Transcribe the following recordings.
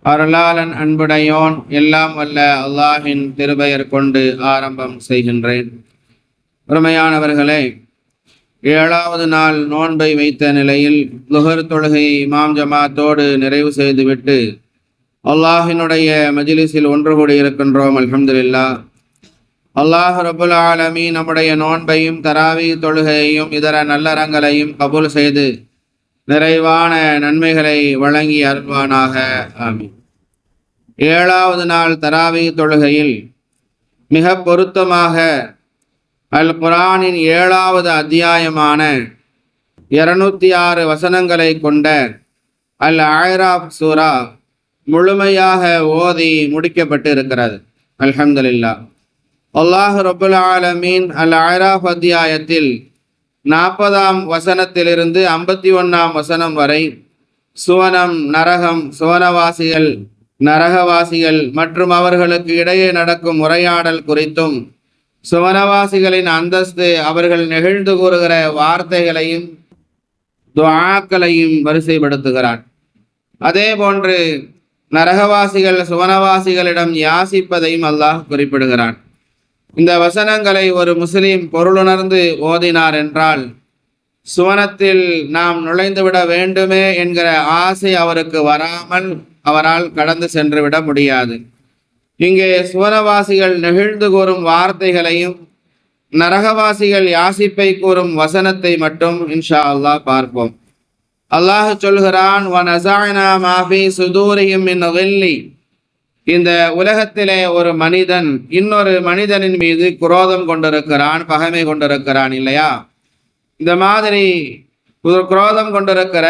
அருளாளன் அன்புடையோன் எல்லாம் வல்ல அல்லாஹின் திருபெயர் கொண்டு ஆரம்பம் செய்கின்றேன். உண்மையானவர்களே, 7வது நாள் நோன்பை வைத்த நிலையில் லுஹர் தொழுகையை இமாம் ஜமாத்தோடு நிறைவு செய்துவிட்டு அல்லாஹினுடைய மஜ்லிஸில் ஒன்று கூடி இருக்கின்றோம். அல்ஹம்துலில்லாஹ். அல்லாஹ் ரப்புல் ஆலமீன் நம்முடைய நோன்பையும் தராவி தொழுகையையும் இதர நல்லறங்களையும் கபூல் செய்து நிறைவான நன்மைகளை வழங்கி அருள்வானாக. ஆமீன். 7வது நாள் தராவி தொழுகையில் மிக பொருத்தமாக அல் குர்ஆனின் 7வது அத்தியாயமான 206 வசனங்களை கொண்ட அல் ஆராஃப் சூரா முழுமையாக ஓதி முடிக்கப்பட்டு இருக்கிறது. அல்ஹம்துலில்லாஹ். அல்லாஹ் ரப்புல் ஆலமீன் அல் ஆராஃப் அத்தியாயத்தில் 40ஆம் வசனத்திலிருந்து 51ஆம் வசனம் வரை சுவனம், நரகம், சுவனவாசிகள், நரகவாசிகள் மற்றும் அவர்களுக்கு இடையே நடக்கும் உரையாடல் குறித்தும், சுவனவாசிகளின் அந்தஸ்து, அவர்கள் நெகிழ்ந்து கூறுகிற வார்த்தைகளையும் துஆக்களையும் வரிசைப்படுத்துகிறார். அதே போன்று நரகவாசிகள் சுவனவாசிகளிடம் யாசிப்பதையும் அல்லாஹ் குறிப்பிடுகிறான். இந்த வசனங்களை ஒரு முஸ்லீம் பொருளுணர்ந்து ஓதினார் என்றால் சுவனத்தில் நாம் நுழைந்துவிட வேண்டுமே என்கிற ஆசை அவருக்கு வராமல் அவரால் கடந்து சென்று விட முடியாது. இங்கே சுவனவாசிகள் நெகிழ்ந்து கூறும் வார்த்தைகளையும் நரகவாசிகள் யாசிப்பை கூறும் வசனத்தை மட்டும் இன்ஷா அல்லாஹ் பார்ப்போம். அல்லாஹ் சொல்கிறான், வனஸஅனா மா ஃபீ சுதூரிஹிம் மின் கில்லி. இந்த உலகத்திலே ஒரு மனிதன் இன்னொரு மனிதனின் மீது குரோதம் கொண்டிருக்கிறான், பகைமை கொண்டிருக்கிறான் இல்லையா? இந்த மாதிரி குரோதம் கொண்டிருக்கிற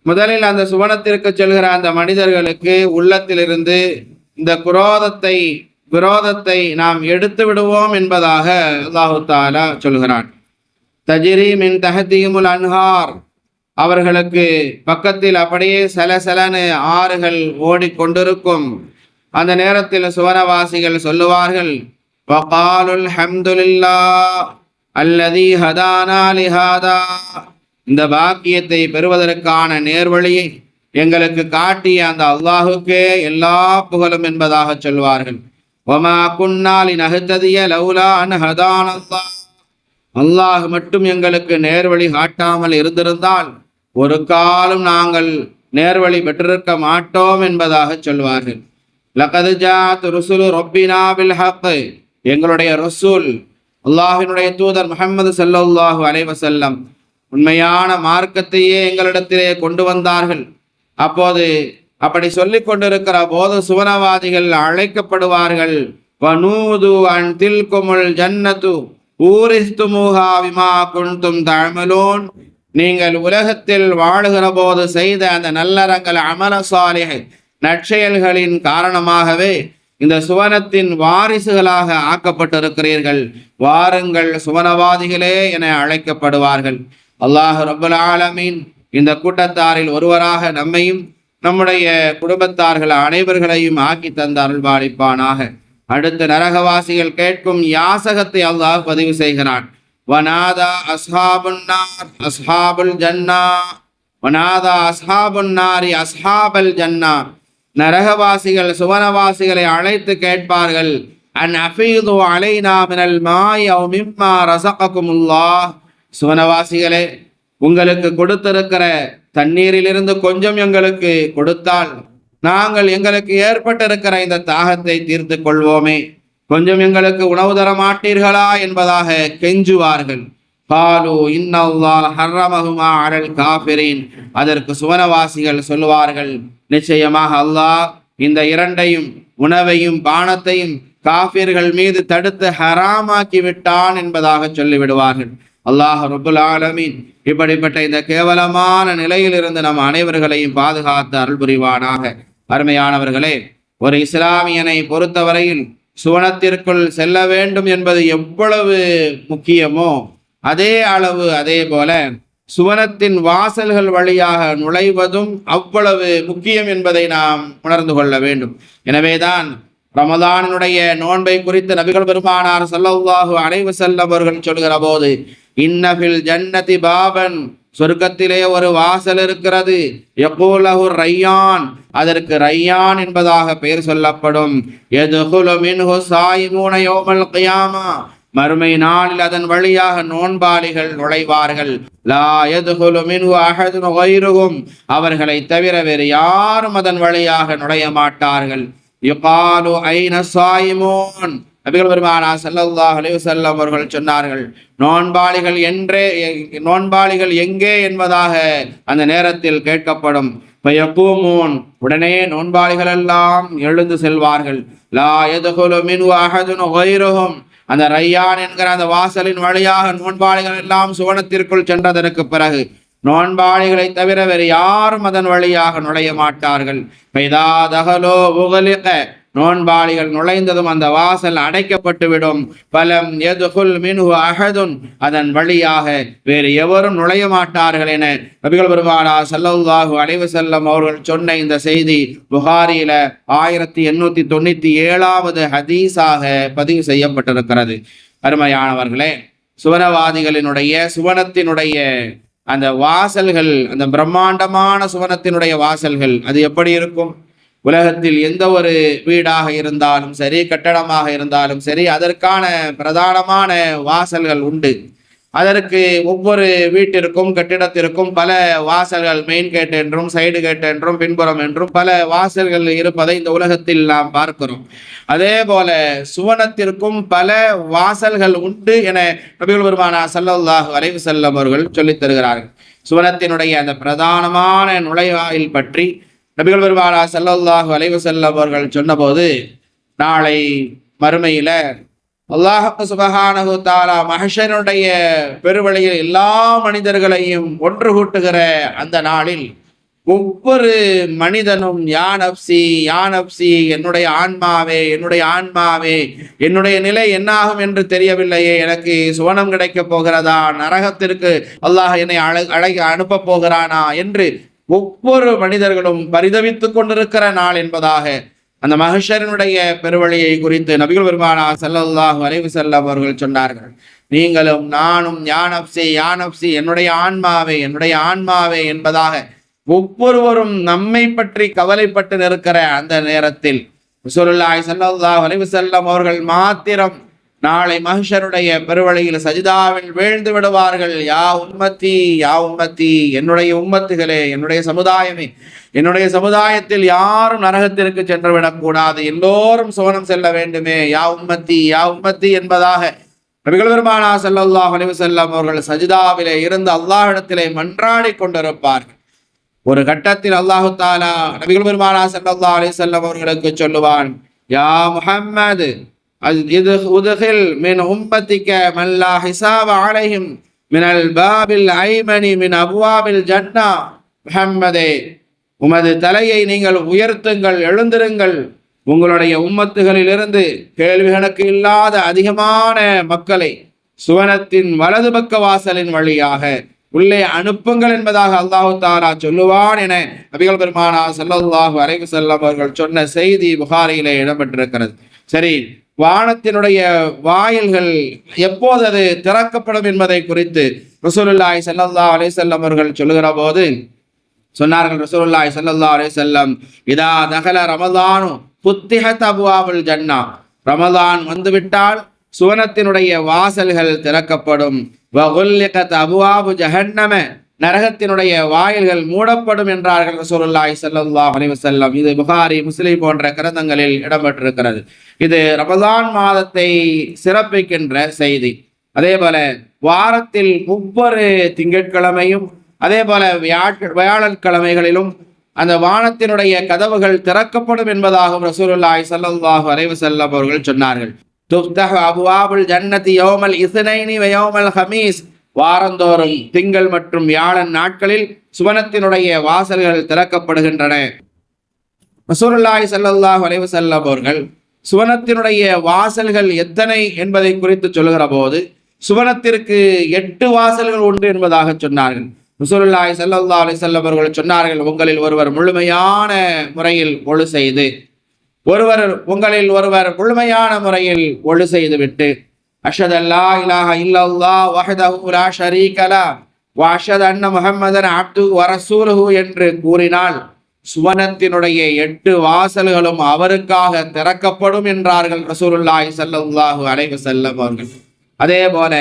முதலில் அந்த சுவனத்திற்கு செல்கிற அந்த மனிதர்களுக்கு உள்ளத்திலிருந்து இந்த விரோதத்தை நாம் எடுத்து விடுவோம் என்பதாக அல்லாஹு தஆலா சொல்கிறான். தஜ்ரி மின் தஹ்திஹிமுல் அன்ஹார். அவர்களுக்கு பக்கத்தில் அப்படியே சலசலனு ஆறுகள் ஓடிக்கொண்டிருக்கும். அந்த நேரத்தில் சுவனவாசிகள் சொல்லுவார்கள், வகாலுல் ஹம்துலில்லாஹ் அல்லதி ஹதானா லிஹாதா. இந்த பாக்கியத்தை பெறுவதற்கான நேர்வழியை எங்களுக்கு காட்டிய அந்த அல்லாஹுக்கே எல்லா புகழும் என்பதாக சொல்வார்கள். வமா குன்னா லினஹ்ததிய லௌலா அன் ஹதானல்லாஹ். அல்லாஹ் மட்டும் எங்களுக்கு நேர்வழி காட்டாமல் இருந்திருந்தால் ஒரு காலம் நாங்கள் நேர்வழி பெற்றிருக்க மாட்டோம் என்பதாக சொல்வார்கள். லகத் ஜாஅத் ருசுலு ரப்பினா பில் ஹக். எங்களுடைய ரசூல் அல்லாஹ்வினுடைய தூதர் முஹம்மது ஸல்லல்லாஹு அலைஹி வஸல்லம் உண்மையான மார்க்கத்தையே எங்களிடத்திலே கொண்டு வந்தார்கள். அப்போது அப்படி சொல்லிக் கொண்டிருக்கிற போது சுவனவாதிகள் அழைக்கப்படுவார்கள். வனூது அன் தில்குமுல் ஜன்னத்து ஊரிஸ்துமுஹா பிமா குன்தும் தஅமலூன். நீங்கள் உலகத்தில் வாழுகிற போது செய்த அந்த நல்லறங்கள், அமல சாலிஹ், நற்செயல்களின் காரணமாகவே இந்த சுவனத்தின் வாரிசுகளாக ஆக்கப்பட்டிருக்கிறீர்கள். வாருங்கள் சுவனவாதிகளே என அழைக்கப்படுவார்கள். அல்லாஹ் ரப்புல் ஆலமீன் இந்த கூட்டத்தாரில் ஒருவராக நம்மையும் நம்முடைய குடும்பத்தார்கள் அனைவர்களையும் ஆக்கி தந்த அருள்பாலிப்பானாக. அடுத்து நரகவாசிகள் கேட்கும் யாசகத்தை அல்லாஹ் பதிவு செய்கிறான். வனாதா அஸ்ஹாபுன் நார் அஸ்ஹாபுல் ஜன்னா. வனாதா அஸ்ஹாபுன் நாரி அஸ்ஹாபல் ஜன்னா. நரகவாசிகள் சுவனவாசிகளை அழைத்து கேட்பார்கள், அன் அஃபீது அலைனா மினல் மாய் அவ் மிம்மா ரஸககுமுல்லாஹ். சுவனவாசிகளே, உங்களுக்கு கொடுத்திருக்கிற தண்ணீரிலிருந்து கொஞ்சம் எங்களுக்கு கொடுத்தால் நாங்கள் எங்களுக்கு ஏற்பட்டிருக்கிற இந்த தாகத்தை தீர்த்து கொள்வோமே. கொஞ்சம் எங்களுக்கு உணவு தர மாட்டீர்களா என்பதாக கெஞ்சுவார்கள். காலு இன்னல்லாஹ் ஹர்ரமஹுமா அலல் காஃபிரீன். அதற்கு சுவனவாசிகள் சொல்லுவார்கள், நிச்சயமாக அல்லாஹ் இந்த இரண்டையும், உணவையும் பானத்தையும், காஃபிர்கள் மீது தடுத்து ஹராமாக்கி விட்டான் என்பதாக சொல்லிவிடுவார்கள். அல்லாஹ் ரப்புல் ஆலமீன் இப்படிப்பட்ட இந்த கேவலமான நிலையிலிருந்து நம் அனைவர்களையும் பாதுகாத்து அருள் புரிவானாக. அருமையானவர்களே, ஒரு இஸ்லாமியனை பொறுத்தவரையில் சுவனத்திற்குள் செல்ல வேண்டும் என்பது எவ்வளவு முக்கியமோ அதே அளவு, அதே போல சுவனத்தின் வாசல்கள் வழியாக நுழைவதும் அவ்வளவு முக்கியம் என்பதை நாம் உணர்ந்து கொள்ள வேண்டும். எனவேதான் ரமதானுடைய நோன்பை குறித்து நபிகள் பெருமானார் ஸல்லல்லாஹு அலைஹி வஸல்லம் அவர்கள் சொல்கிற போது, இன்னஃபில் ஜன்னதி பாபன் சொர்க்கத்திலே ஒரு வாசல் இருக்கிறது. யகூலஹு ரையான், அதற்கு ரையான் என்பதாக பெயர் சொல்லப்படும். யதுகுலு மின்ஹு ஸாயிமூன யௌமல் கியாமா, மறுமை நாளில் அதன் வழியாக நோன்பாளிகள் நுழைவார்கள். லா யதுகுலு மின்ஹு அஹதுன் கைருஹும், அவர்களை தவிர வேறு யாரும் அதன் வழியாக நுழைய மாட்டார்கள். யுகாலு ஐன ஸாயிமூன், நபிகள் பெருமானார் ஸல்லல்லாஹு அலைஹி வஸல்லம் அவர்கள் சொன்னார்கள், நோன்பாளிகள் எங்கே என்பதாக அந்த நேரத்தில் கேட்கப்படும். ஃபயகூமூன், உடனே நோன்பாளிகள் எல்லாம் எழுந்து செல்வார்கள். லா யதுகுலு மின்ஹு அஹதுன் கைருஹும், அந்த ரையான் என்கிற அந்த வாசலின் வழியாக நோன்பாளிகள் எல்லாம் சுவனத்திற்குள் சென்றதற்கு பிறகு நோன்பாளிகளை தவிர வேறு யாரும் அதன் வழியாக நுழைய மாட்டார்கள். ஃபைதா தஹலு உக்லிக, நோன்பாளிகள் நுழைந்ததும் அந்த வாசல் அடைக்கப்பட்டுவிடும். பலம் யதுகுல் மின்ஹு அஹதுன், அதன் வழியாக வேறு எவரும் நுழைய மாட்டார்கள் என நபிகள் பெருமானார் ஸல்லல்லாஹு அலைஹி வஸல்லம் அவர்கள் சொன்ன இந்த செய்தி புகாரியில 1897வது ஹதீஸாக பதிவு செய்யப்பட்டிருக்கிறது. அருமையானவர்களே, சுவனத்தினுடைய அந்த வாசல்கள், அந்த பிரம்மாண்டமான சுவனத்தினுடைய வாசல்கள் அது எப்படி இருக்கும்? உலகத்தில் எந்த ஒரு வீடாக இருந்தாலும் சரி, கட்டடமாக இருந்தாலும் சரி, அதற்கான பிரதானமான வாசல்கள் உண்டு. அதற்கு ஒவ்வொரு வீட்டிற்கும் கட்டிடத்திற்கும் பல வாசல்கள், மெயின் கேட் என்றும் சைடு கேட் என்றும் பின்புறம் என்றும் பல வாசல்கள் இருப்பதை இந்த உலகத்தில் நாம் பார்க்கிறோம். அதே போல சுவனத்திற்கும் பல வாசல்கள் உண்டு என நபிகள் பெருமானார் ஸல்லல்லாஹு அலைஹி வஸல்லம் அவர்கள் சொல்லித் தருகிறார்கள். சுவனத்தினுடைய அந்த பிரதானமான நுழைவாயில் பற்றி நபிகள் பெருமானார் ஸல்லல்லாஹு அலைஹி வஸல்லம் அவர்கள் சொன்னபோது, நாளை மறுமையில அல்லாஹ் சுப்ஹானஹு வ தஆலா மஹ்ஷருடைய பெருவழியில் எல்லா மனிதர்களையும் ஒன்று கூட்டுகிற அந்த நாளில் ஒவ்வொரு மனிதனும் யா நப்சி யா நப்சி, என்னுடைய ஆன்மாவே என்னுடைய ஆன்மாவே, என்னுடைய நிலை என்னாகும் என்று தெரியவில்லையே, எனக்கு சுவனம் கிடைக்கப் போகிறதா, நரகத்திற்கு அல்லாஹ் என்னை அனுப்ப போகிறானா என்று ஒவ்வொரு மனிதர்களும் பரிதவித்துக் கொண்டிருக்கிற நாள் என்பதாக அந்த மஹ்ஷரினுடைய பெருவழியை குறித்து நபிகள் பெருமானார் ஸல்லல்லாஹு அலைஹி வஸல்லம் அவர்கள் சொன்னார்கள். நீங்களும் நானும் யா நப்சி யா நப்சி, என்னுடைய ஆன்மாவே என்னுடைய ஆன்மாவே என்பதாக ஒவ்வொருவரும் நம்மை பற்றி கவலைப்பட்டு நிற்கிற அந்த நேரத்தில் ரசூலுல்லாஹி ஸல்லல்லாஹு அலைஹி வஸல்லம் அவர்கள் மாத்திரம் நாளை மஹ்ஷருடைய பெருவழியில் சஜிதாவில் வீழ்ந்து விடுவார்கள். யா உம்மத்தி யா உம்மத்தி, என்னுடைய உம்மத்துகளே, என்னுடைய சமுதாயமே, என்னுடைய சமுதாயத்தில் யாரும் நரகத்திற்கு சென்று விடக்கூடாது, எல்லோரும் சுவனம் செல்ல வேண்டுமே, யா உம்மத்தி யா உம்மத்தி என்பதாக நபிகள் பெருமானார் ஸல்லல்லாஹு அலைஹி வஸல்லம் அவர்கள் சஜிதாவிலே இருந்து அல்லாஹ்விடத்திலே மன்றாடி கொண்டிருப்பார்கள். ஒரு கட்டத்தில் அல்லாஹு தஆலா நபிகள் பெருமானார் ஸல்லல்லாஹு அலைஹி வஸல்லம் அவர்களுக்கு சொல்லுவான், யா முஹம்மது உதுகில் மின் உம்மத்திக மன் லா ஹிசாப அலைஹிம் மினல் பாபில் ஐமனி மின் அப்வாபில் ஜன்னா. முஹம்மதே, உமது தலையை நீங்கள் உயர்த்துங்கள், எழுந்திருங்கள், உங்களுடைய உம்மத்துகளிலிருந்து கேள்வி கணக்கு இல்லாத அதிகமான மக்களை சுவனத்தின் வலது பக்க வாசலின் வழியாக உள்ளே அனுப்புங்கள் என்பதாக அல்லாஹு தஆலா சொல்லுவான் என நபிகள் பெருமானார் ஸல்லல்லாஹு அலைஹி வஸல்லம் அவர்கள் சொன்ன செய்தி புகாரியிலே இடம்பெற்றிருக்கிறது. சரி, வானத்தினுடைய வாயில்கள் எப்போது அது திறக்கப்படும் என்பதை குறித்து ரசூலுல்லாஹி ஸல்லல்லாஹு அலைஹி வஸல்லம் அவர்கள் சொல்லுகிற போது சொன்னார்கள். ரசூலுல்லாஹி ஸல்லல்லாஹு அலைஹி வஸல்லம், இதா தகல ரமலானு ஃபுத்திஹத் அப்வாபுல் ஜன்னா, ரமலான் வந்துவிட்டால் சுவனத்தினுடைய வாசல்கள் திறக்கப்படும். வகுல்லிகத் அப்வாபு ஜஹன்னம, நரகத்தினுடைய வாயில்கள் மூடப்படும் என்றார்கள் ரசூலுல்லாஹி ஸல்லல்லாஹு அலைஹி வஸல்லம். இது புகாரி, முஸ்லிம் போன்ற கிரந்தங்களில் இடம்பெற்றிருக்கிறது. இது ரமலான் மாதத்தை சிறப்பிக்கின்ற செய்தி. அதே போல வாரத்தில் ஒவ்வொரு திங்கட்கிழமையும் அதே போல வியாழக்கிழமைகளிலும் அந்த வானத்தினுடைய கதவுகள் திறக்கப்படும் என்பதாகவும் ரசூலுல்லாஹி ஸல்லல்லாஹு அலைஹி வஸல்லம் அவர்கள் சொன்னார்கள். துஃப்தஹு அப்வாபுல் ஜன்னதி யௌமல் இஸ்னைனி வ யௌமல் ஹமீஸ், வாரந்தோறும் திங்கள் மற்றும் வியாழன் நாட்களில் சுவனத்தினுடைய வாசல்கள் திறக்கப்படுகின்றன. ரசூலுல்லாஹி ஸல்லல்லாஹு அலைஹி வஸல்லம் அவர்கள் சுவனத்தினுடைய வாசல்கள் எத்தனை என்பதை குறித்து சொல்லுகிற போது சுவனத்திற்கு 8 வாசல்கள் உண்டு என்பதாக சொன்னார்கள். ரசூலுல்லாஹி ஸல்லல்லாஹு அலைஹி வஸல்லம் அவர்கள் சொன்னார்கள், உங்களில் ஒருவர் முழுமையான முறையில் முழுமையான முறையில் ஒழு செய்துவிட்டு அஷ்ஹது அல்லா இலாஹ இல்லல்லாஹ் வஹ்தஹு லா ஷரீக லஹ் வஅஷ்ஹது அன்ன முஹம்மதன் அப்துஹு வ ரசூலுஹு என்று கூறினால் சுவனத்தினுடைய 8 வாசல்களும் அவருக்காக திறக்கப்படும் என்றார்கள் ரசூலுல்லாஹி ஸல்லல்லாஹு அலைஹி வஸல்லம் அவர்கள். அதே போல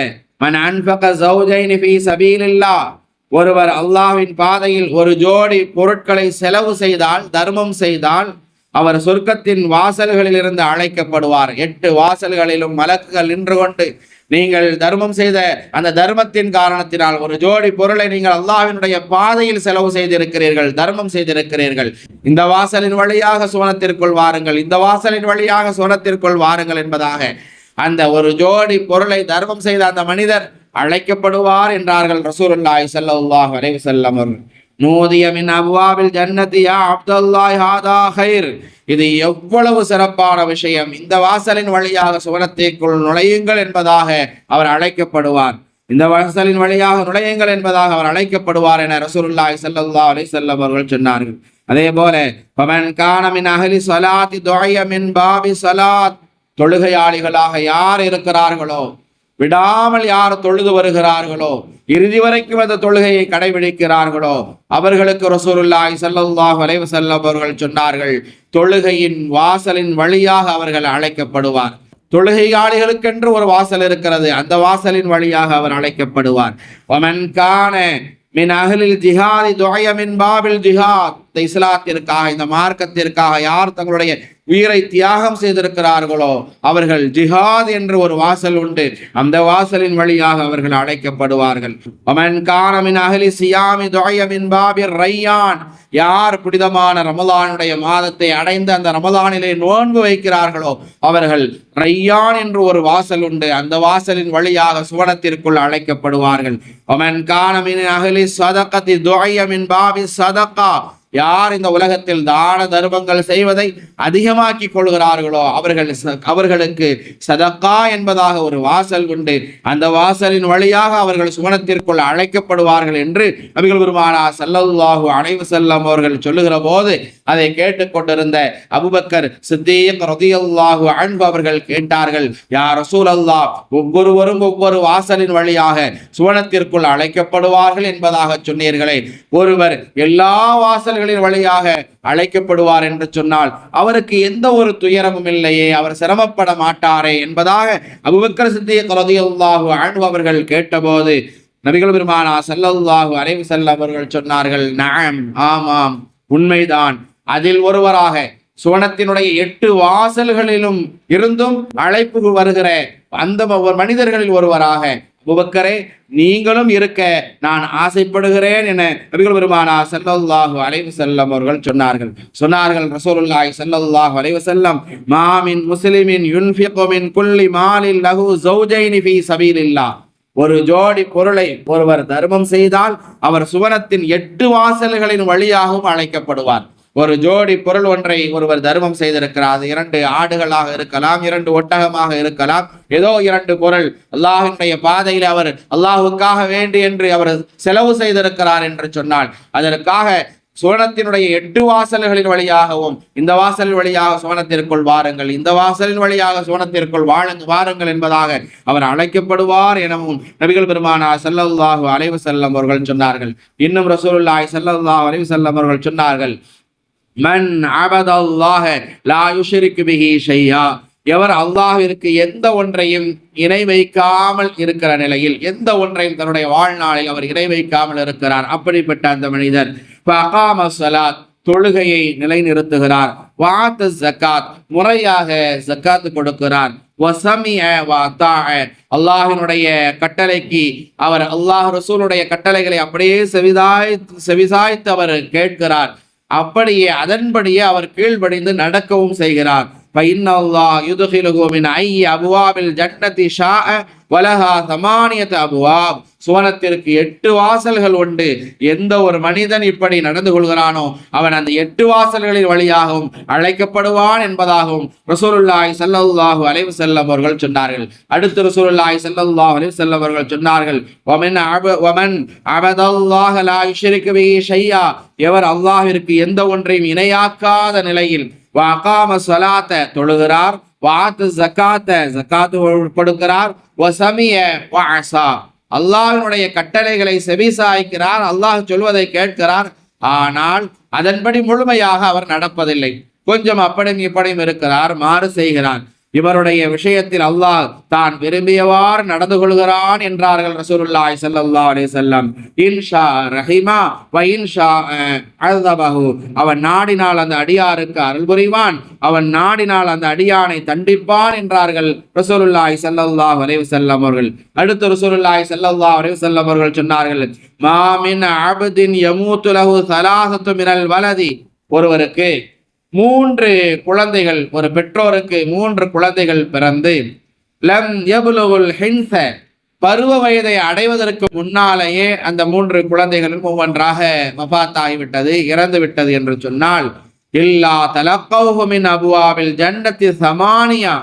மன் அன்ஃபக ஸௌஜைனி ஃபீ ஸபீலில்லாஹ், ஒருவர் அல்லாஹ்வின் பாதையில் ஒரு ஜோடி பொருட்களை செலவு செய்தால், தர்மம் செய்தால், அவர் சொர்க்கத்தின் வாசல்களில் இருந்து அழைக்கப்படுவார். 8 வாசல்களிலும் மலக்குகள் நின்று கொண்டு, நீங்கள் தர்மம் செய்த அந்த தர்மத்தின் காரணத்தினால் ஒரு ஜோடி பொருளை நீங்கள் அல்லாஹ்வினுடைய பாதையில் செலவு செய்திருக்கிறீர்கள், தர்மம் செய்திருக்கிறீர்கள், இந்த வாசலின் வழியாக சுவனத்திற்குள் வாருங்கள், இந்த வாசலின் வழியாக சுவனத்திற்குள் வாருங்கள் என்பதாக அந்த ஒரு ஜோடி பொருளை தர்மம் செய்த அந்த மனிதர் அழைக்கப்படுவார் என்றார்கள் ரசூலுல்லாஹி ஸல்லல்லாஹு அலைஹி வஸல்லம் அவர்கள். நூதிய மின் அப்வாபில் ஜன்னதி யா அப்துல்லாஹ் ஹாதா கைர், இது எவ்வளவு சிறப்பான விஷயம், இந்த வாசலின் வழியாக சுவனத்திற்குள் நுழையுங்கள் என்பதாக அவர் அழைக்கப்படுவார், இந்த வாசலின் வழியாக நுழையுங்கள் என்பதாக அவர் அழைக்கப்படுவார் என ரசூலுல்லாஹி ஸல்லல்லாஹு அலைஹி வஸல்லம் அவர்கள் சொன்னார்கள். அதே போல ஃபமன் கான மின் அஹ்லி ஸலாத்தி துஅய மின் பாபி ஸலாத், தொழுகையாளிகளாக யார் இருக்கிறார்களோ, விடாமல் யார் தொழுது வருகிறார்களோ, இறுதி வரைக்கும் அந்த தொழுகையை கடைபிடிக்கிறார்களோ, அவர்களுக்கு ரசூலுல்லாஹி ஸல்லல்லாஹு அலைஹி வஸல்லம் அவர்கள் சொன்னார்கள், தொழுகையின் வாசலின் வழியாக அவர்கள் அழைக்கப்படுவார். தொழுகையாளிகளுக்கென்று ஒரு வாசல் இருக்கிறது, அந்த வாசலின் வழியாக அவர் அழைக்கப்படுவார். வமன் கான மின் அஹ்லில் ஜிஹாதி துஅய மின் பாபில் ஜிஹாத், இந்த இஸ்லாத்திற்காக, இந்த மார்க்கத்திற்காக யார் தங்களுடைய உயிரை தியாகம் செய்திருக்கிறார்களோ அவர்கள் ஜிஹாத் என்று ஒரு வாசல் உண்டு, அந்த வாசலின் வழியாக அவர்கள் அழைக்கப்படுவார்கள். வமன் கான மின் அஹ்லி சியாமி துஅய மின் பாபிர் ரையான், யார் புனிதமான ரமலானுடைய மாதத்தை அடைந்து அந்த ரமலானிலே நோன்பு வைக்கிறார்களோ அவர்கள் ரையான் என்று ஒரு வாசல் உண்டு, அந்த வாசலின் வழியாக சுவனத்திற்குள் அழைக்கப்படுவார்கள். வமன் கான மின் அஹ்லி ஸதகதி துஅய மின் பாபி ஸதகா, யார் இந்த உலகத்தில் தான தர்மங்கள் செய்வதை அதிகமாக்கி கொள்கிறார்களோ அவர்களுக்கு சதக்கா என்பதாக ஒரு வாசல் உண்டு, அந்த வாசலின் வழியாக அவர்கள் சுவனத்திற்குள் அழைக்கப்படுவார்கள் என்று நபிகள் பெருமானார் ஸல்லல்லாஹு அலைஹி வஸல்லம் அவர்கள் சொல்லுகிற போது அதை கேட்டுக்கொண்டிருந்த அபூபக்கர் சித்தீக் ரலியல்லாஹு அன்ஹு அவர்கள் கேட்டார்கள், யா ரசூலல்லாஹ், ஒவ்வொருவரும் ஒவ்வொரு வாசலின் வழியாக சுவனத்திற்குள் அழைக்கப்படுவார்கள் என்பதாக சொன்னீர்களே, ஒருவர் எல்லா வாசல்கள் வழியாக அழைக்கப்படுவார் என்று சொன்னால் அவருக்கு எந்த ஒரு துயரமும் இல்லையே, அவர் சிரமப்பட மாட்டாரே என்பதாக அபூபக்கர் சித்தீக் ரலியல்லாஹு அன்ஹு அவர்கள் கேட்டபோது நபிகள் பெருமானார் ஸல்லல்லாஹு அலைஹி வஸல்லம் அவர்கள் சொன்னார்கள், நஅம், ஆமாம், உண்மைதான், அதில் ஒருவராக சுவனத்தினுடைய 8 வாசல்களிலும் இருந்தும் அழைப்பு வருகிற அந்த மனிதர்களில் ஒருவராக அபூபக்கரே நீங்களும் இருக்க நான் ஆசைப்படுகிறேன் என நபிகள் பெருமானார் ஸல்லல்லாஹு அலைஹி வஸல்லம் அவர்கள் சொன்னார்கள். ரசூலுல்லாஹி ஸல்லல்லாஹு அலைஹி வஸல்லம், மா மின் முஸ்லிமின் யுன்ஃபிகு மின் குல்லி மாலின் லஹு ஸௌஜைனி ஃபீ ஸபீலில்லாஹ், ஒரு ஜோடி பொருளை ஒருவர் தர்மம் செய்தால் அவர் சுவனத்தின் 8 வாசல்களின் வழியாகவும் அழைக்கப்படுவார். ஒரு ஜோடி பொருள் ஒன்றை ஒருவர் தர்மம் செய்திருக்கிறார், 2 ஆடுகளாக இருக்கலாம், 2 ஒட்டகமாக இருக்கலாம், ஏதோ 2 பொருள் அல்லாஹ்வினுடைய பாதையில் அவர் அல்லாஹ்வுக்காக வேண்டி என்று அவர் செலவு செய்திருக்கிறார் என்று சொன்னால் அதற்காக சுவனத்தினுடைய 8 வாசல்களின் வழியாகவும் இந்த வாசல் வழியாக சுவனத்திற்குள் வாருங்கள், இந்த வாசலின் வழியாக சுவனத்திற்குள் வாருங்கள் என்பதாக அவர் அழைக்கப்படுவார் எனவும் நபிகள் பெருமானார் ஸல்லல்லாஹு அலைஹி வஸல்லம் அவர்கள் சொன்னார்கள். இன்னும் ரசூலுல்லாஹி ஸல்லல்லாஹு அலைஹி வஸல்லம் அவர்கள் சொன்னார்கள், மன் அபதல்லாஹ லா யுஷ்ரிகு பிஹி ஷையா, எவர் அல்லாஹ்விற்கு எந்த ஒன்றையும் இணை வைக்காமல் இருக்கிற நிலையில், எந்த ஒன்றையும் தன்னுடைய வாழ்நாளில் அவர் இணை வைக்காமல் இருக்கிறார், அப்படிப்பட்ட அந்த மனிதர் ஃபஅகாம ஸலாத், தொழுகையை நிலைநிறுத்துகிறார், வஆத ஸகாத், முறையாக ஸகாத் கொடுக்கிறார், வஸமிஅ வஅதாஅ, அல்லாஹ்வினுடைய கட்டளைக்கு அவர் அல்லாஹ் ரசூலுடைய கட்டளைகளை அப்படியே செவிசாய்த்து அவர் கேட்கிறார், அப்படியே அதன்படியே அவர் கீழ்ப்படிந்து நடக்கவும் செய்கிறார். فإن الله يدخله من أي أبواب الجنة شاء ولها 8 أبواب, சுவனத்திற்கு 8 வாசல்கள் உண்டு. எந்த ஒரு மனிதன் இப்படி நடந்து கொள்கிறானோ அவன் அந்த 8 வாசல்களின் வழியாகவும் அழைக்கப்படுவான் என்பதாகவும் ரசூலுல்லாஹி ஸல்லல்லாஹு அலைஹி வஸல்லம் அவர்கள் சொன்னார்கள். அடுத்து ரசூலுல்லாஹி ஸல்லல்லாஹு அலைஹி வஸல்லம் அவர்கள் சொன்னார்கள், வமன் அபதல்லாஹ லா யுஷ்ரிகு பிஹி ஷையா, எவர் அல்லாஹ்விற்கு எந்த ஒன்றையும் இணையாக்காத நிலையில் வஅகாம ஸலாத்த, தொழுகிறார், வஆத ஸகாத்த, ஸகாத் கொடுக்கிறார், வஸமிய வஅஸா, அல்லாஹ்வினுடைய கட்டளைகளை செவிசாய்க்கிறார், அல்லாஹ் சொல்வதை கேட்கிறார். ஆனால் அதன்படி முழுமையாக அவர் நடப்பதில்லை. கொஞ்சம் அப்படியும் இப்படியும் இருக்கிறார், மாறு செய்கிறார். இவருடைய விஷயத்தில் அல்லாஹ் தான் விரும்பியவாறு நடந்து கொள்கிறான் என்றார்கள் ரசூலுல்லாஹி ஸல்லல்லாஹு அலைஹி வஸல்லம். இன்ஷா ரஹிமா வ இன்ஷா அஸபஹு. அவன் நாடினால் அந்த அடியாருக்கு அருள் புரிவான், அவன் நாடினால் அந்த அடியானை தண்டிப்பான் என்றார்கள் ரசூலுல்லாஹி ஸல்லல்லாஹு அலைஹி வஸல்லம் அவர்கள். அடுத்து ரசூலுல்லாஹி ஸல்லல்லாஹு அலைஹி வஸல்லம் அவர்கள் சொன்னார்கள், மா மின் அப்தின் யமூது லஹு ஸலாஸத்து மினல் வலதி. ஒருவருக்கு 3 குழந்தைகள், ஒரு பெற்றோருக்கு 3 குழந்தைகள் பிறந்து லம் யபுலுகுல் ஹின்ஸ, பருவ வயதை அடைவதற்கு முன்னாலேயே அந்த 3 குழந்தைகளும் ஒவ்வொன்றாக வஃபாத்தாகிவிட்டது, இறந்து விட்டது என்று சொன்னால், இல்லா தலக்கௌஹு மின் அபுவாபில் ஜன்னத்தி சமானியா,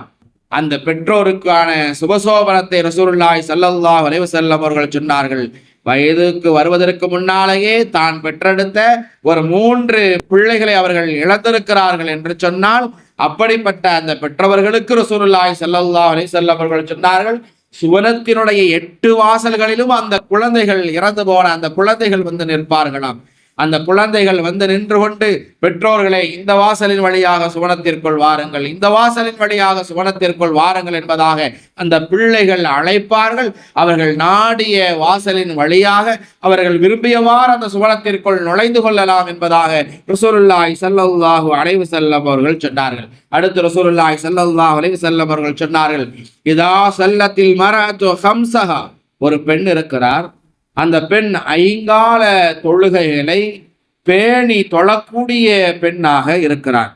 அந்த பெற்றோருக்கான சுபசோபனத்தை ரசூலுல்லாஹி ஸல்லல்லாஹு அலைஹி வஸல்லம் அவர்கள் சொன்னார்கள். வயதுக்கு வருவதற்கு முன்னாலேயே தான் பெற்றெடுத்த ஒரு 3 பிள்ளைகளை அவர்கள் இழந்திருக்கிறார்கள் என்று சொன்னால், அப்படிப்பட்ட அந்த பெற்றவர்களுக்கு ரசூலுல்லாஹி ஸல்லல்லாஹு அலைஹி வஸல்லம் அவர்கள் சொன்னார்கள், சுவனத்தினுடைய 8 வாசல்களிலும் அந்த குழந்தைகள் இறந்து போன அந்த குழந்தைகள் வந்து நிற்பார்களாம். அந்த குழந்தைகள் வந்து நின்று கொண்டு, பெற்றோர்களை இந்த வாசலின் வழியாக சுவனத்திற்குள் வாருங்கள், இந்த வாசலின் வழியாக சுவனத்திற்குள் வாருங்கள் என்பதாக அந்த பிள்ளைகள் அழைப்பார்கள். அவர்கள் நாடிய வாசலின் வழியாக அவர்கள் விரும்பியவாறு அந்த சுவனத்திற்குள் நுழைந்து கொள்ளலாம் என்பதாக ரசூலுல்லாஹி ஸல்லல்லாஹு அலைஹி வஸல்லம் அவர்கள் சொன்னார்கள். அடுத்து ரசூலுல்லாஹி ஸல்லல்லாஹு அலைஹி வஸல்லம் அவர்கள் சொன்னார்கள், இதா ஸல்லத்தில் மரஅத்து ஹம்ஸஹா, ஒரு பெண் இருக்கிறார், அந்த பெண் 5 தொழுகைகளை பேணி தொழக்கூடிய பெண்ணாக இருக்கிறார்.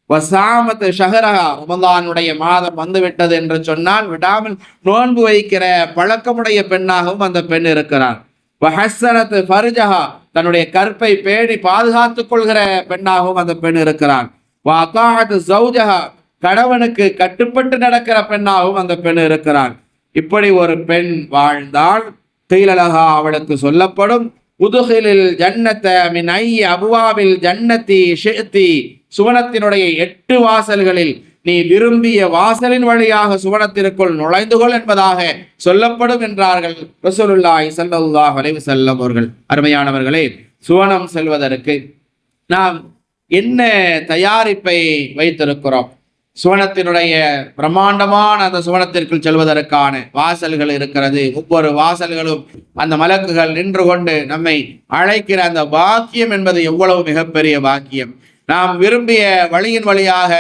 வசாமத் ஷஹரஹா, ரமலானுடைய மாதம் வந்துவிட்டது என்று சொன்னால் விடாமல் நோன்பு வைக்கிற பழக்கமுடைய பெண்ணாகவும் அந்த பெண் இருக்கிறார். வஹஸ்ஸனத் ஃபர்ஜஹா, தன்னுடைய கற்பை பேணி பாதுகாத்துக் கொள்கிற பெண்ணாகவும் அந்த பெண் இருக்கிறார். வஅதாஅத் ஸௌஜஹா, கணவனுக்கு கட்டுப்பட்டு நடக்கிற பெண்ணாகவும் அந்த பெண் இருக்கிறார். இப்படி ஒரு பெண் வாழ்ந்தால் கீழலகா, அவளுக்கு சொல்லப்படும், உதுகிலில் ஜன்னத மின் ஐ அபுவாபில் ஜன்னதி ஷிஅதி, சுவனத்தினுடைய 8 வாசல்களில் நீ விரும்பிய வாசலின் வழியாக சுவனத்திற்குள் நுழைந்து கொள் என்பதாக சொல்லப்படும் என்றார்கள் ரசூலுல்லாஹி ஸல்லல்லாஹு அலைஹி வஸல்லம் அவர்கள். அருமையானவர்களே, சுவனம் செல்வதற்கு நாம் என்ன தயாரிப்பை வைத்திருக்கிறோம்? சுவனத்தினுடைய பிரம்மாண்டமான அந்த சுவனத்திற்குள் செல்வதற்கான வாசல்கள் இருக்கிறது. ஒவ்வொரு வாசல்களும் அந்த மலக்குகள் நின்று கொண்டு நம்மை அழைக்கிற அந்த பாக்கியம் என்பது எவ்வளவு மிகப்பெரிய பாக்கியம்! நாம் விரும்பிய வழியின் வழியாக,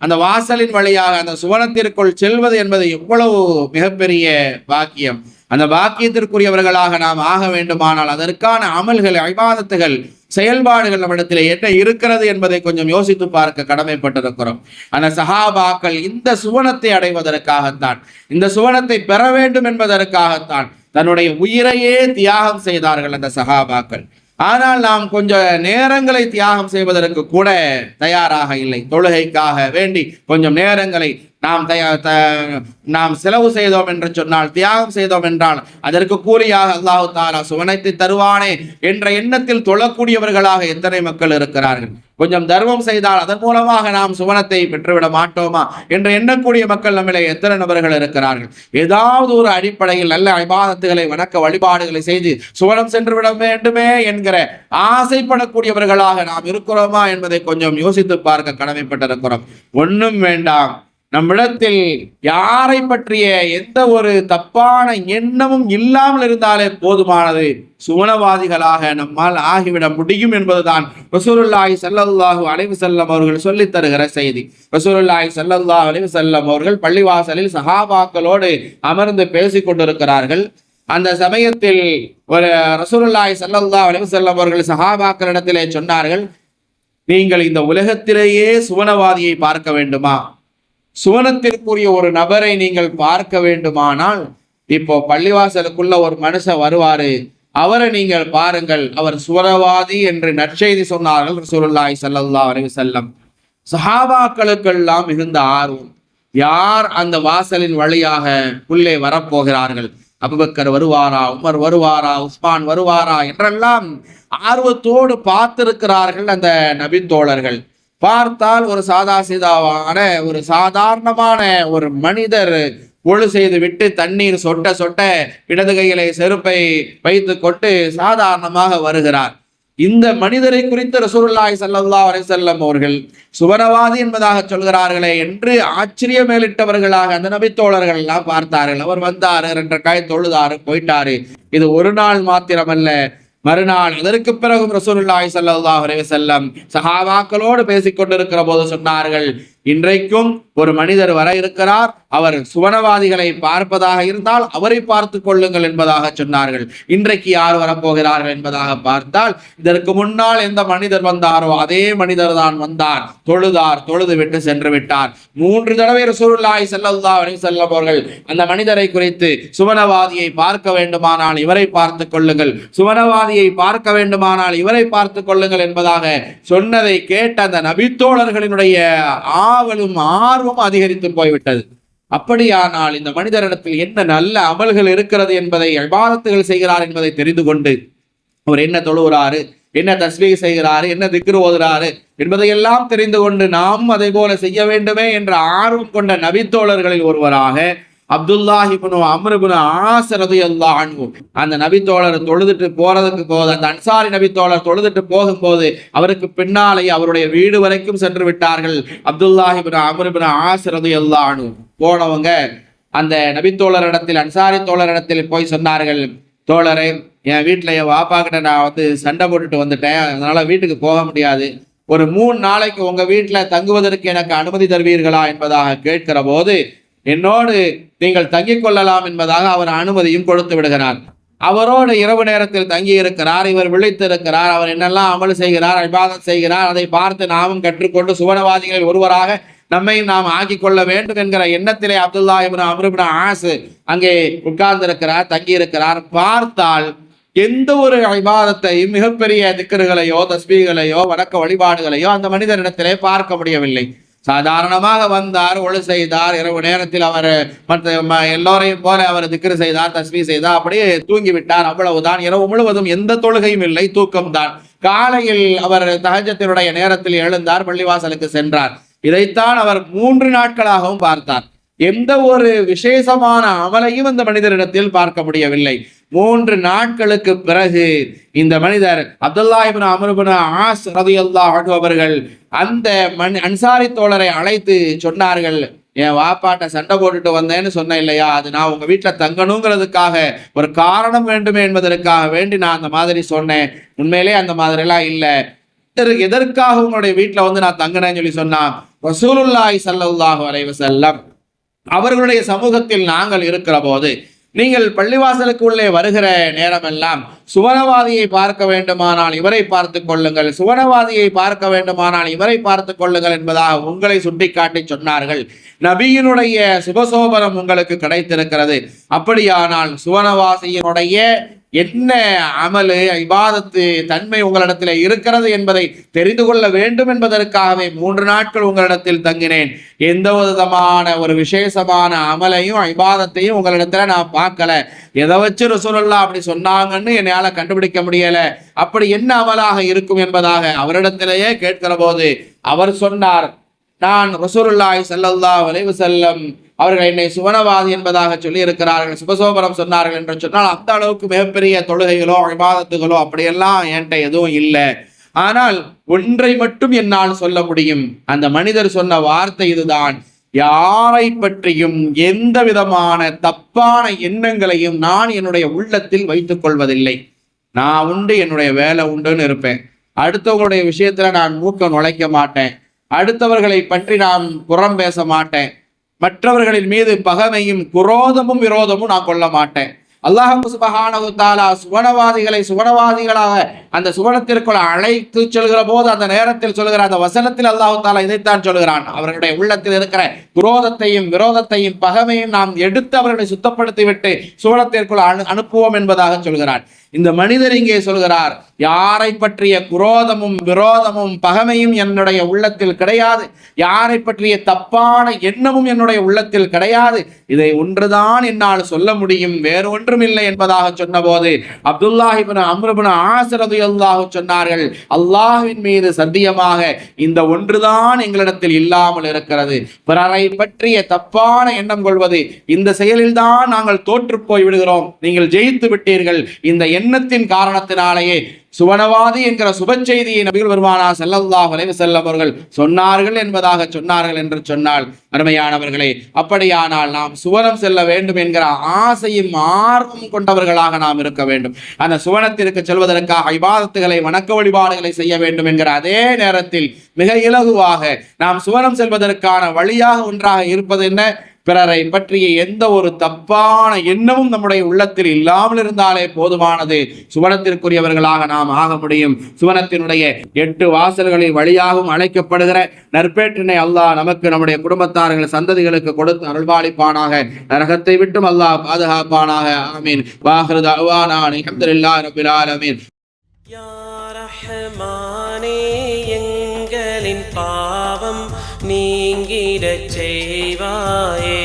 அந்த வாசலின் வழியாக அந்த சுவனத்திற்குள் செல்வது என்பது எவ்வளவு மிகப்பெரிய பாக்கியம்! அந்த பாக்கியத்திற்குரியவர்களாக நாம் ஆக வேண்டுமானால் அதற்கான அமல்கள், இபாதத்துகள், செயல்பாடுகள் நம்மிடத்தில் என்ன இருக்கிறது என்பதை கொஞ்சம் யோசித்து பார்க்க கடமைப்பட்டிருக்கிறோம். அந்த சஹாபாக்கள் இந்த சுவனத்தை அடைவதற்காகத்தான், இந்த சுவனத்தை பெற வேண்டும் என்பதற்காகத்தான் தன்னுடைய உயிரையே தியாகம் செய்தார்கள் அந்த சஹாபாக்கள். ஆனால் நாம் கொஞ்சம் நேரங்களை தியாகம் செய்வதற்கு கூட தயாராக இல்லை. தொழுகைக்காக வேண்டி கொஞ்சம் நேரங்களை நாம் செலவு செய்தோம் என்று சொன்னால், தியாகம் செய்தோம் என்றால் அதற்கு கூலியாக அல்லாஹ் தஆலா சுவனத்தை தருவானே என்ற எண்ணத்தில் தொழக்கூடியவர்களாக எத்தனை மக்கள் இருக்கிறார்கள்! கொஞ்சம் தர்மம் செய்தால் அதன் மூலமாக நாம் சுவனத்தை பெற்றுவிட மாட்டோமா என்று எண்ணக்கூடிய மக்கள் நம்மிலே எத்தனை நபர்கள் இருக்கிறார்கள்! ஏதாவது ஒரு அடிப்படையில் நல்ல இபாதத்துகளை, வணக்க வழிபாடுகளை செய்து சுவனம் சென்று விட வேண்டுமே என்கிற ஆசைப்படக்கூடியவர்களாக நாம் இருக்கிறோமா என்பதை கொஞ்சம் யோசித்து பார்க்க கடமைப்பட்டிருக்கிறோம். ஒன்றும் வேண்டாம், நம்மிடத்தில் யாரை பற்றிய எந்த ஒரு தப்பான எண்ணமும் இல்லாமல் இருந்தாலே போதுமானது. சுவனவாதிகளாக நம்மால் ஆகிவிட முடியும் என்பதுதான் ரசூலுல்லாஹி ஸல்லல்லாஹு அலைஹி வஸல்லம் அவர்கள் சொல்லித் தருகிற செய்தி. ரசூலுல்லாஹி ஸல்லல்லாஹு அலைஹி வஸல்லம் அவர்கள் பள்ளிவாசலில் சஹாபாக்களோடு அமர்ந்து பேசிக் கொண்டிருக்கிறார்கள். அந்த சமயத்தில் ஒரு ரசூலுல்லாஹி ஸல்லல்லாஹு அலைஹி வஸல்லம் அவர்கள் சஹாபாக்களிடத்திலே சொன்னார்கள், நீங்கள் இந்த உலகத்திலேயே சுவனவாதியை பார்க்க வேண்டுமா? சுவனத்திற்குரிய ஒரு நபரை நீங்கள் பார்க்க வேண்டுமானால், இப்போ பள்ளிவாசலுக்குள்ள ஒரு மனுஷன் வருவாரு, அவரை நீங்கள் பாருங்கள், அவர் சுவனவாதி என்று நற்செய்தி சொன்னார்கள் ரசூலுல்லாஹி ஸல்லல்லாஹு அலைஹி வஸல்லம். சஹாபாக்களுக்கெல்லாம் மிகுந்த ஆர்வம், யார் அந்த வாசலின் வழியாக உள்ளே வரப்போகிறார்கள், அபூபக்கர் வருவாரா, உமர் வருவாரா, உஸ்மான் வருவாரா என்றெல்லாம் ஆர்வத்தோடு பார்த்திருக்கிறார்கள் அந்த நபின் தோழர்கள். பார்த்தால் ஒரு சாதாரணமான ஒரு மனிதர் ஒழு செய்து விட்டு தண்ணீர் சொட்ட சொட்ட இடது கையிலே செருப்பை வைத்து கொண்டு சாதாரணமாக வருகிறார். இந்த மனிதரை குறித்து ரசூலுல்லாஹி ஸல்லல்லாஹு அலைஹி வஸல்லம் அவர்கள் சுவனவாதி என்பதாக சொல்கிறார்களே என்று ஆச்சரியம் மேலிட்டவர்களாக அந்த நபித்தோழர்கள் எல்லாம் பார்த்தார்கள். அவர் வந்தாரு, 2 ரக்காத் தொழுதாரு, போயிட்டாரு. இது ஒரு நாள் மாத்திரமல்ல, மறுநாள் அதற்கு பிறகும் ரசூலுல்லாஹி ஸல்லல்லாஹு அலைஹி வஸல்லம் சஹாபாக்களோடு பேசிக் கொண்டிருக்கிற போது சொன்னார்கள், இன்றைக்கும் ஒரு மனிதர் வர இருக்கிறார், அவர் சுவனவாதிகளை பார்ப்பதாக இருந்தால் அவரை பார்த்து கொள்ளுங்கள் என்பதாக சொன்னார்கள். இன்றைக்கு யார் வரப்போகிறார்கள் என்பதாக பார்த்தால், இதற்கு முன்னால் எந்த மனிதர் வந்தாரோ அதே மனிதர் தான் வந்தார், தொழுதார், தொழுது விட்டு சென்று விட்டார். 3 தடவை ரசூலுல்லாஹி ஸல்லல்லாஹு அலைஹி வஸல்லம் அவர்கள் அந்த மனிதரை குறித்து சுவனவாதியை பார்க்க வேண்டுமானால் இவரை பார்த்து கொள்ளுங்கள், சுவனவாதியை பார்க்க வேண்டுமானால் இவரை பார்த்து கொள்ளுங்கள் என்பதாக சொன்னதை கேட்ட அந்த நபித்தோழர்களினுடைய ஆவலும் ஆர்வம் அதிகரித்து போய்விட்டது. அப்படியானால் இந்த மனிதரிடத்தில் என்ன நல்ல அமல்கள் இருக்கிறது என்பதை, இபாதத்துகள் செய்கிறார் என்பதை தெரிந்து கொண்டு அவர் என்ன தொழுகிறாரு, என்ன தஸ்பீஹ் செய்கிறாரு, என்ன திக்ர் ஓதுறாரு என்பதையெல்லாம் தெரிந்து கொண்டு நாம் அதை போல செய்ய வேண்டுமே என்ற ஆர்வம் கொண்ட நபித்தோழர்களில் ஒருவராக அப்துல்லாஹ் இப்னு அம்ர் இப்னு ஆஸ் ரலியல்லாஹு அன்ஹு அந்த நபித்தோழர் தொழுதுட்டு போறதுக்கு போது, அந்த அன்சாரி நபித்தோழர் தொழுதுட்டு போகும்போது அவருக்கு பின்னாலே அவருடைய வீடு வரைக்கும் சென்று விட்டார்கள். அப்துல்லாஹ் இப்னு அம்ர் இப்னு ஆஸ் ரலியல்லாஹு அன்ஹு போனவங்க அந்த நபித்தோழரிடத்தில், அன்சாரி தோழரிடத்தில் போய் சொன்னார்கள், தோழரே, என் வீட்டில் என் வாப்பா கிட்ட நான் சண்டை போட்டுட்டு வந்துட்டேன், அதனால வீட்டுக்கு போக முடியாது, ஒரு 3 நாளைக்கு உங்க வீட்டில் தங்குவதற்கு எனக்கு அனுமதி தருவீர்களா என்பதாக கேட்கிற போது, என்னோடு நீங்கள் தங்கிக் கொள்ளலாம் என்பதாக அவர் அனுமதியும் கொடுத்து விடுகிறார். அவரோடு இரவு நேரத்தில் தங்கி இருக்கிறார், இவர் விழித்திருக்கிறார், அவர் என்னெல்லாம் அமல் செய்கிறார், இபாதத் செய்கிறார், அதை பார்த்து நாமும் கற்றுக்கொண்டு சுவனவாதிகளில் ஒருவராக நம்மை நாம் ஆக்கிக் கொள்ள வேண்டும் என்கிற எண்ணத்திலே அப்துல்லாஹ் இப்னு அம்ர் இப்னு ஆஸ் அங்கே உட்கார்ந்திருக்கிறார், தங்கி இருக்கிறார். பார்த்தால் எந்த ஒரு இபாதத்தையும், மிகப்பெரிய திக்ருகளையோ தஸ்பீகளையோ வணக்க வழிபாடுகளையோ அந்த மனிதனிடத்திலே பார்க்க முடியவில்லை. சாதாரணமாக வந்தார், ஒழு செய்தார், இரவு நேரத்தில் அவர் மற்ற எல்லோரையும் போல அவர் திக்ரு செய்தார், தஸ்பீஹ் செய்தார், அப்படியே தூங்கிவிட்டார், அவ்வளவுதான். இரவு முழுவதும் எந்த தொழுகையும் இல்லை, தூக்கம்தான். காலையில் அவர் தஹஜ்ஜுடைய நேரத்தில் எழுந்தார், பள்ளிவாசலுக்கு சென்றார். இதைத்தான் அவர் 3 நாட்களாகவும் பார்த்தார். எந்த ஒரு விசேஷமான அமலையும் அந்த மனிதரிடத்தில் பார்க்க முடியவில்லை. 3 நாட்களுக்கு பிறகு இந்த மனிதர் அப்துல்லாஹ் இப்னு அம்ர் இப்னு ஆஸ் ரலியல்லாஹு அன்ஹு அவர்கள் அந்த அன்சாரி தோழரை அழைத்து சொன்னார்கள், என் வாப்பாட்ட சண்டை போட்டுட்டு வந்தேன்னு சொன்னேன் இல்லையா, அது நான் உங்க வீட்டில் தங்கணுங்கிறதுக்காக ஒரு காரணம் வேண்டுமே என்பதற்காக வேண்டி நான் அந்த மாதிரி சொன்னேன். உண்மையிலே அந்த மாதிரிலாம் இல்லை. எதற்காக உங்களுடைய வீட்டில் நான் தங்கினேன்னு சொல்லி சொன்னா, ரசூலுல்லாஹி ஸல்லல்லாஹு அலைஹி வஸல்லம் அவர்களுடைய சமூகத்தில் நாங்கள் இருக்கிற போது நீங்கள் பள்ளிவாசலுக்கு உள்ளே வருகிற நேரமெல்லாம் சுவனவாதியை பார்க்க வேண்டுமானால் இவரை பார்த்து கொள்ளுங்கள், சுவனவாதியை பார்க்க வேண்டுமானால் இவரை பார்த்து கொள்ளுங்கள் என்பதாக உங்களை சுட்டிக்காட்டி சொன்னார்கள். நபியினுடைய சுபசோபனம் உங்களுக்கு கிடைத்திருக்கிறது. அப்படியானால் சுவனவாசியினுடைய என்ன அமலு இபாதத்து தன்மை உங்களிடத்தில் இருக்கிறது என்பதை தெரிந்து கொள்ள வேண்டும் என்பதற்காகவே 3 நாட்கள் உங்களிடத்தில் தங்கினேன். எந்த விதமான ஒரு விசேஷமான அமலையும் இபாதத்தையும் உங்களிடத்துல நான் பார்க்கல. எதை வச்சு ரசூலுல்லாஹ் அப்படி சொன்னாங்கன்னு என்னால கண்டுபிடிக்க முடியல. அப்படி என்ன அமலாக இருக்கும் என்பதாக அவரிடத்திலேயே கேட்கிற போது அவர் சொன்னார், நான் ரசூலுல்லாஹி ஸல்லல்லாஹு அலைஹி வஸல்லம் அவர்கள் என்னை சுவனவாதி என்பதாக சொல்லி இருக்கிறார்கள், சுபசோபனம் சொன்னார்கள் என்று சொன்னால் அந்த அளவுக்கு மிகப்பெரிய தொழுகைகளோ இபாதத்துகளோ அப்படியெல்லாம் என்கிட்ட எதுவும் இல்லை. ஆனால் ஒன்றை மட்டும் என்னால் சொல்ல முடியும். அந்த மனிதர் சொன்ன வார்த்தை இதுதான், யாரை பற்றியும் எந்த விதமான தப்பான எண்ணங்களையும் நான் என்னுடைய உள்ளத்தில் வைத்துக் கொள்வதில்லை. நான் உண்டு, என்னுடைய வேலை உண்டுன்னு இருப்பேன். அடுத்தவங்களுடைய விஷயத்துல நான் மூக்க நுழைக்க மாட்டேன். அடுத்தவர்களை பற்றி நான் புறம் பேச மாட்டேன். மற்றவர்களின் மீது பகைமையும் குரோதமும் விரோதமும் நான் கொள்ள மாட்டேன். அல்லாஹ் சுப்ஹானஹு வ தஆலா சுவனவாதிகளை சுவனவாதிகளாக அந்த சுவனத்திற்குள் அழைத்து சொல்கிற போது அந்த நேரத்தில் சொல்கிற அந்த வசனத்தில் அல்லாஹ் தஆலா இதைத்தான் சொல்கிறான், அவர்களுடைய உள்ளத்தில் இருக்கிற குரோதத்தையும் விரோதத்தையும் பகைமையும் நாம் எடுத்து அவர்களை சுத்தப்படுத்தி விட்டு சுவனத்திற்குள் அனுப்புவோம் என்பதாக சொல்கிறான். இந்த மனிதர் இங்கே சொல்கிறார், யாரை பற்றிய குரோதமும் விரோதமும் பகைமையும் என்னுடைய உள்ளத்தில் கிடையாது, யாரை பற்றிய தப்பான எண்ணமும் என்னுடைய உள்ளத்தில் கிடையாது, இதை ஒன்றுதான் என்னால் சொல்ல முடியும், வேறு ஒன்றும் இல்லை என்பதாக சொன்னபோது அப்துல்லாஹ் இப்னு அம்ர் இப்னு ஆஸ் ரலியல்லாஹு சொன்னார்கள், அல்லாஹ்வின் மீது சத்தியமாக இந்த ஒன்றுதான் எங்களிடத்தில் இல்லாமல் இருக்கிறது. பிறரை பற்றிய தப்பான எண்ணம் கொள்வது, இந்த செயலில் தான் நாங்கள் தோற்று போய் விடுகிறோம், நீங்கள் ஜெயித்து விட்டீர்கள், இந்த எண்ணத்தின் காரணத்தினாலேயே சுவனவாதி என்கிற சுப செய்தியை நபிகள் பெருமானார் ஸல்லல்லாஹு அலைஹி வஸல்லம் அவர்கள் சொன்னார்கள் என்பதாக சொன்னார்கள் என்று சொன்னால், அருமையானவர்களே, அப்படியானால் நாம் சுவனம் செல்ல வேண்டும் என்கிற ஆசையும் ஆர்வம் கொண்டவர்களாக நாம் இருக்க வேண்டும். அந்த சுவனத்திற்கு செல்வதற்காக இபாதத்துகளை வணக்க வழிபாடுகளை செய்ய வேண்டும் என்கிற அதே நேரத்தில் மிக இலகுவாக நாம் சுவனம் செல்வதற்கான வழியாக ஒன்றாக இருப்பது என்ன? பிறரை பற்றிய எந்த ஒரு தப்பான எண்ணமும் நம்முடைய உள்ளத்தில் இல்லாமல் இருந்தாலே போதுமானது. சுவனத்திற்குரியவர்களாக நாம் ஆக முடியும். சுவனத்தினுடைய 8 வாசல்களின் வழியாகவும் அழைக்கப்படுகிற நற்பேற்றினை அல்லாஹ் நமக்கு, நம்முடைய குடும்பத்தார்கள், சந்ததிகளுக்கு கொடுத்து அருள்பாலிப்பானாக. நரகத்தை விட்டும் அல்லாஹ் பாதுகாப்பானாக. ஆமீன். வாஹிரு தஅவானா அல்ஹம்துலில்லாஹி ரப்பில் ஆலமீன். யா ரஹ்மானே, எங்களின் பாவம் நீங்கிடச் செய்வாயே.